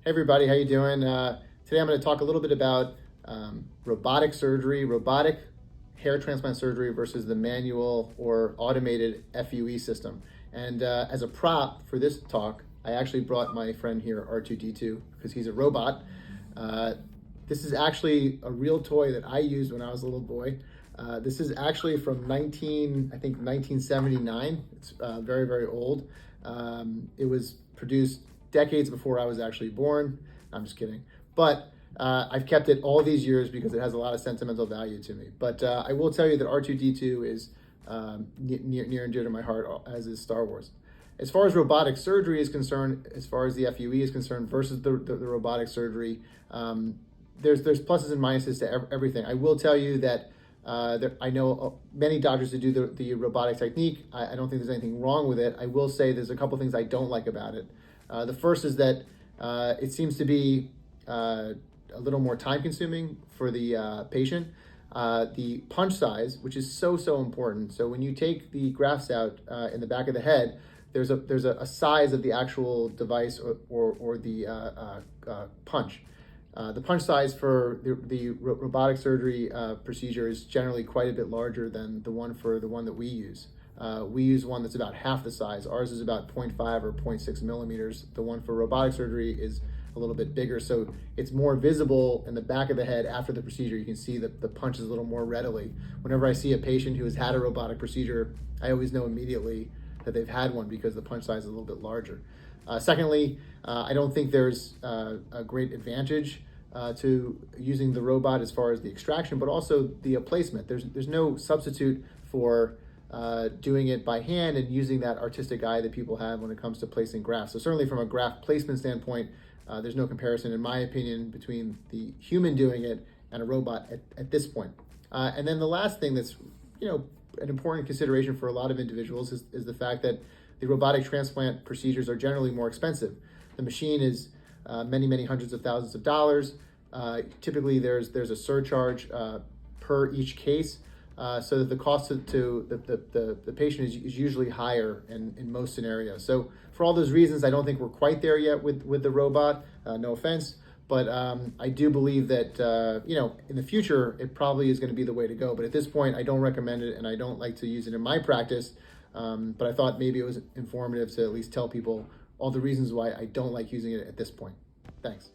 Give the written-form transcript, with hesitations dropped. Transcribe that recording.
Hey everybody, how you doing? Today I'm going to talk a little bit about robotic surgery, robotic hair transplant surgery versus the manual or automated FUE system. And as a prop for this talk, I actually brought my friend here, R2D2, because he's a robot. This is actually a real toy that I used when I was a little boy. This is actually from 1979. It's very, very old. It was produced decades before I was actually born. I'm just kidding. But I've kept it all these years because it has a lot of sentimental value to me. But I will tell you that R2D2 is near and dear to my heart, as is Star Wars. As far as robotic surgery is concerned, as far as the FUE is concerned versus the robotic surgery, there's pluses and minuses to everything. I will tell you that I know many doctors who do the robotic technique. I don't think there's anything wrong with it. I will say there's a couple things I don't like about it. The first is that it seems to be a little more time consuming for the patient. The punch size, which is so important. So when you take the grafts out in the back of the head, there's a size of the actual device or the punch. The punch size for the robotic surgery procedure is generally quite a bit larger than the one that we use. We use one that's about half the size. Ours is about 0.5 or 0.6 millimeters. The one for robotic surgery is a little bit bigger, so it's more visible in the back of the head after the procedure. You can see the punches a little more readily. Whenever I see a patient who has had a robotic procedure, I always know immediately that they've had one because the punch size is a little bit larger. Secondly, I don't think there's a great advantage to using the robot as far as the extraction, but also the placement. There's no substitute for doing it by hand and using that artistic eye that people have when it comes to placing grafts. So certainly from a graft placement standpoint, there's no comparison, in my opinion, between the human doing it and a robot at this point. And then the last thing that's an important consideration for a lot of individuals is the fact that the robotic transplant procedures are generally more expensive. The machine is many hundreds of thousands of dollars. Typically there's a surcharge per each case. So that the cost to the patient is usually higher in most scenarios. So for all those reasons, I don't think we're quite there yet with the robot, no offense, but I do believe that in the future, it probably is going to be the way to go. But at this point, I don't recommend it, and I don't like to use it in my practice, but I thought maybe it was informative to at least tell people all the reasons why I don't like using it at this point. Thanks.